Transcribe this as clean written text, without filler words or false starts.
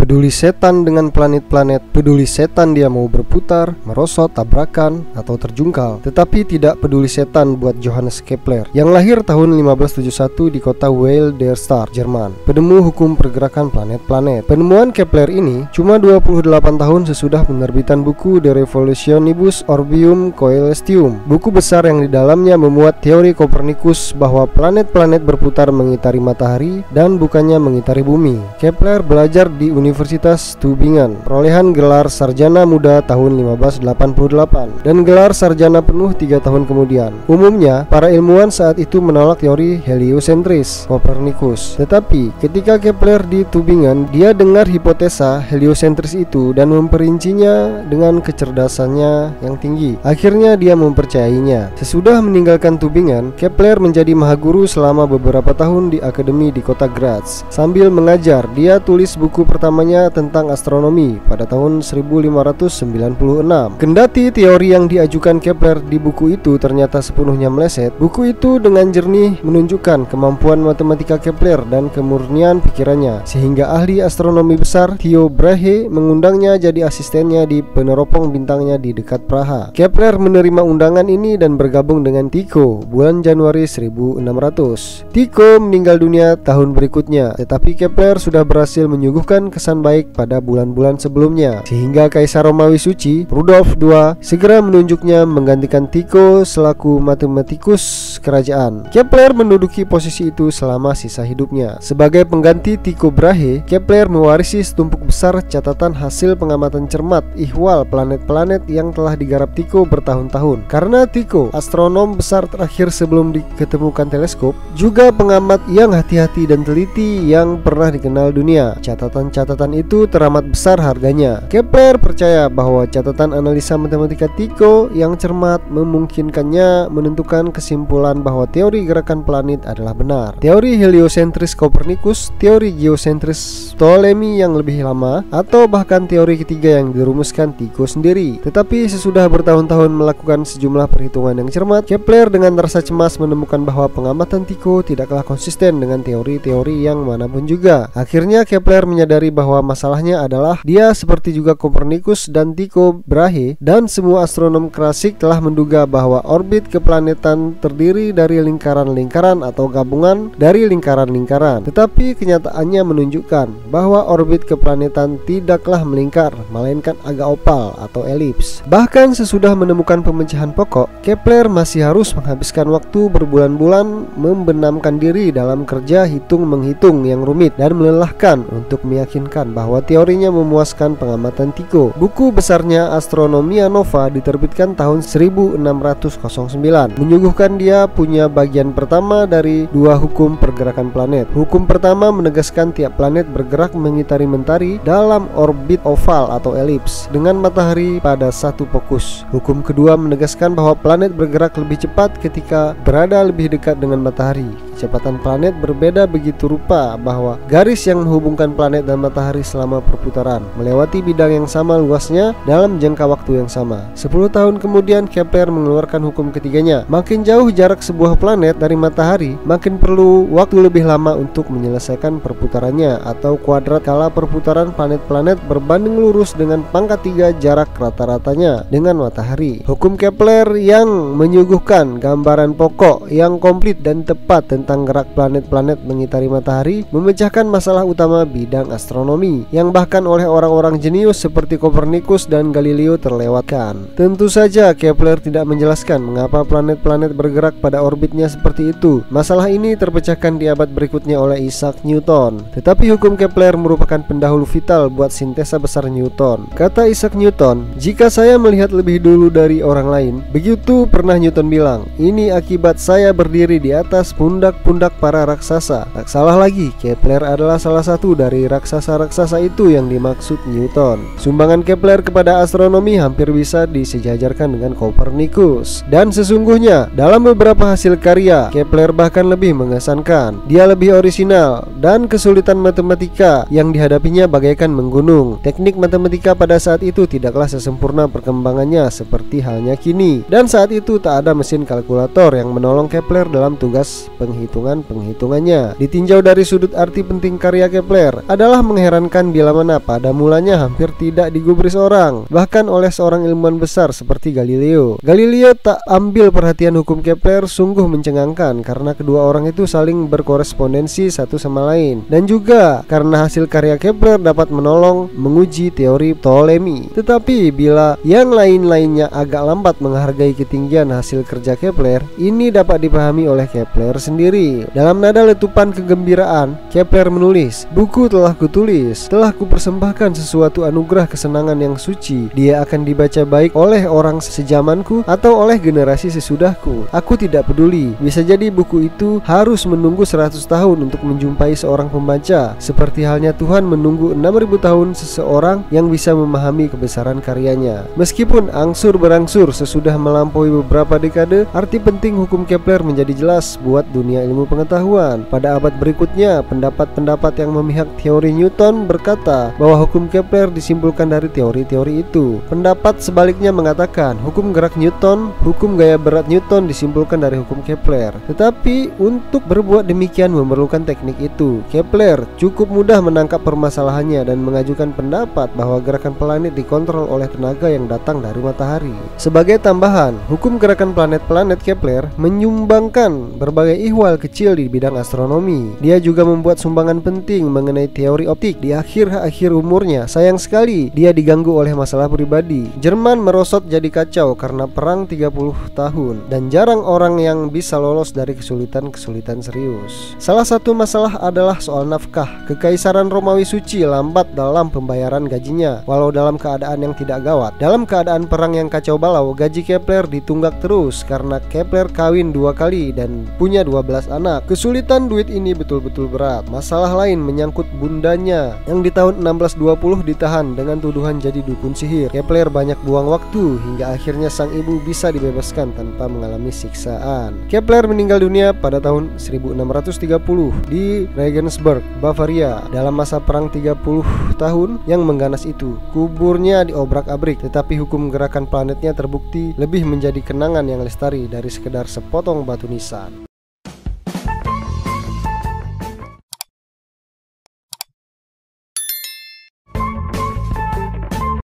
Peduli setan dengan planet-planet, peduli setan dia mau berputar, merosot, tabrakan, atau terjungkal. Tetapi tidak peduli setan buat Johannes Kepler yang lahir tahun 1571 di kota Weil der Stadt, Jerman, penemu hukum pergerakan planet-planet. Penemuan Kepler ini cuma 28 tahun sesudah penerbitan buku De Revolutionibus Orbium Coelestium, buku besar yang di dalamnya memuat teori Kopernikus bahwa planet-planet berputar mengitari matahari dan bukannya mengitari bumi. Kepler belajar di Universitas Tübingen, perolehan gelar sarjana muda tahun 1588 dan gelar sarjana penuh 3 tahun kemudian. Umumnya, para ilmuwan saat itu menolak teori heliosentris Kopernikus. Tetapi ketika Kepler di Tübingen, dia dengar hipotesa heliosentris itu dan memperincinya dengan kecerdasannya yang tinggi. Akhirnya dia mempercayainya. Sesudah meninggalkan Tübingen, Kepler menjadi mahaguru selama beberapa tahun di akademi di kota Graz. Sambil mengajar, dia tulis buku pertamanya tentang astronomi pada tahun 1596. Kendati teori yang diajukan Kepler di buku itu ternyata sepenuhnya meleset, buku itu dengan jernih menunjukkan kemampuan matematika Kepler dan kemurnian pikirannya, sehingga ahli astronomi besar Tycho Brahe mengundangnya jadi asistennya di peneropong bintangnya di dekat Praha. Kepler menerima undangan ini dan bergabung dengan Tycho bulan Januari 1600. Tycho meninggal dunia tahun berikutnya, tetapi Kepler sudah berhasil menyuguhkan kesan baik pada bulan-bulan sebelumnya, sehingga Kaisar Romawi Suci Rudolf II segera menunjuknya menggantikan Tycho selaku matematikus kerajaan. Kepler menduduki posisi itu selama sisa hidupnya. Sebagai pengganti Tycho Brahe, Kepler mewarisi setumpuk besar catatan hasil pengamatan cermat ihwal planet-planet yang telah digarap Tycho bertahun-tahun. Karena Tycho, astronom besar terakhir sebelum diketemukan teleskop, juga pengamat yang hati-hati dan teliti yang pernah dikenal dunia. Catatan-catatan itu teramat besar harganya. Kepler percaya bahwa catatan analisa matematika Tycho yang cermat memungkinkannya menentukan kesimpulan bahwa teori gerakan planet adalah benar. Teori heliosentris Kopernikus, teori geosentris Ptolemy yang lebih lama, atau bahkan teori ketiga yang dirumuskan Tycho sendiri. Tetapi sesudah bertahun-tahun melakukan sejumlah perhitungan yang cermat, Kepler dengan rasa cemas menemukan bahwa pengamatan Tycho tidaklah konsisten dengan teori-teori yang manapun juga. Akhirnya Kepler menyadari bahwa masalahnya adalah dia seperti juga Kopernikus dan Tycho Brahe dan semua astronom klasik telah menduga bahwa orbit keplanetan terdiri dari lingkaran-lingkaran atau gabungan dari lingkaran-lingkaran. Tetapi kenyataannya menunjukkan bahwa orbit keplanetan tidaklah melingkar, melainkan agak opal atau elips. Bahkan sesudah menemukan pemecahan pokok, Kepler masih harus menghabiskan waktu berbulan-bulan membenamkan diri dalam kerja hitung-menghitung yang rumit dan melelahkan untuk meyakinkan bahwa teorinya memuaskan pengamatan Tycho. Buku besarnya Astronomia Nova diterbitkan tahun 1609, menyuguhkan dia punya bagian pertama dari dua hukum pergerakan planet. Hukum pertama menegaskan tiap planet bergerak mengitari mentari dalam orbit oval atau elips dengan matahari pada satu fokus. Hukum kedua menegaskan bahwa planet bergerak lebih cepat ketika berada lebih dekat dengan matahari. Kecepatan planet berbeda begitu rupa bahwa garis yang menghubungkan planet dan matahari selama perputaran melewati bidang yang sama luasnya dalam jangka waktu yang sama. 10 tahun kemudian Kepler mengeluarkan hukum ketiganya. Makin jauh jarak sebuah planet dari matahari, makin perlu waktu lebih lama untuk menyelesaikan perputarannya, atau kuadrat kala perputaran planet-planet berbanding lurus dengan pangkat 3 jarak rata-ratanya dengan matahari. Hukum Kepler yang menyuguhkan gambaran pokok yang komplit dan tepat tentang gerak planet-planet mengitari matahari memecahkan masalah utama bidang astronomi yang bahkan oleh orang-orang jenius seperti Kopernikus dan Galileo terlewatkan. Tentu saja Kepler tidak menjelaskan mengapa planet-planet bergerak pada orbitnya seperti itu. Masalah ini terpecahkan di abad berikutnya oleh Isaac Newton. Tetapi hukum Kepler merupakan pendahulu vital buat sintesa besar Newton. Kata Isaac Newton, "Jika saya melihat lebih dulu dari orang lain," begitu pernah Newton bilang, "ini akibat saya berdiri di atas pundak-pundak para raksasa." Tak salah lagi, Kepler adalah salah satu dari raksasa-raksasa itu yang dimaksud Newton. Sumbangan Kepler kepada astronomi hampir bisa disejajarkan dengan Kopernikus. Dan sesungguhnya dalam beberapa hasil karya, Kepler bahkan lebih mengesankan. Dia lebih orisinal dan kesulitan matematika yang dihadapinya bagaikan menggunung. Teknik matematika pada saat itu tidaklah sesempurna perkembangannya seperti halnya kini. Dan saat itu tak ada mesin kalkulator yang menolong Kepler dalam tugas penghitungan. penghitungan-penghitungannya. Ditinjau dari sudut arti penting karya Kepler adalah mengherankan bila mana pada mulanya hampir tidak digubris orang, bahkan oleh seorang ilmuwan besar seperti Galileo. Galileo tak ambil perhatian hukum Kepler sungguh mencengangkan karena kedua orang itu saling berkorespondensi satu sama lain, dan juga karena hasil karya Kepler dapat menolong menguji teori Ptolemy. Tetapi bila yang lain-lainnya agak lambat menghargai ketinggian hasil kerja Kepler, ini dapat dipahami oleh Kepler sendiri. Dalam nada letupan kegembiraan, Kepler menulis, "Buku telah kutulis, telah kupersembahkan sesuatu anugerah kesenangan yang suci. Dia akan dibaca baik oleh orang sezamanku atau oleh generasi sesudahku. Aku tidak peduli. Bisa jadi buku itu harus menunggu 100 tahun untuk menjumpai seorang pembaca, seperti halnya Tuhan menunggu 6.000 tahun seseorang yang bisa memahami kebesaran karyanya." Meskipun angsur berangsur sesudah melampaui beberapa dekade, arti penting hukum Kepler menjadi jelas buat dunia ilmu pengetahuan. Pada abad berikutnya, pendapat-pendapat yang memihak teori Newton berkata bahwa hukum Kepler disimpulkan dari teori-teori itu. Pendapat sebaliknya mengatakan hukum gerak Newton, hukum gaya berat Newton disimpulkan dari hukum Kepler. Tetapi untuk berbuat demikian memerlukan teknik itu. Kepler cukup mudah menangkap permasalahannya dan mengajukan pendapat bahwa gerakan planet dikontrol oleh tenaga yang datang dari matahari. Sebagai tambahan, hukum gerakan planet-planet Kepler menyumbangkan berbagai ihwal kecil di bidang astronomi. Dia juga membuat sumbangan penting mengenai teori optik di akhir umurnya. Sayang sekali dia diganggu oleh masalah pribadi. Jerman merosot jadi kacau karena perang 30 tahun dan jarang orang yang bisa lolos dari kesulitan-kesulitan serius. Salah satu masalah adalah soal nafkah. Kekaisaran Romawi Suci lambat dalam pembayaran gajinya, walau dalam keadaan yang tidak gawat. Dalam keadaan perang yang kacau balau, gaji Kepler ditunggak terus karena Kepler kawin 2 kali dan punya 12 anak. Kesulitan duit ini betul-betul berat. Masalah lain menyangkut bundanya yang di tahun 1620 ditahan dengan tuduhan jadi dukun sihir. Kepler banyak buang waktu hingga akhirnya sang ibu bisa dibebaskan tanpa mengalami siksaan. Kepler meninggal dunia pada tahun 1630 di Regensburg, Bavaria dalam masa perang 30 tahun yang mengganas itu. Kuburnya diobrak-abrik, tetapi hukum gerakan planetnya terbukti lebih menjadi kenangan yang lestari dari sekedar sepotong batu nisan.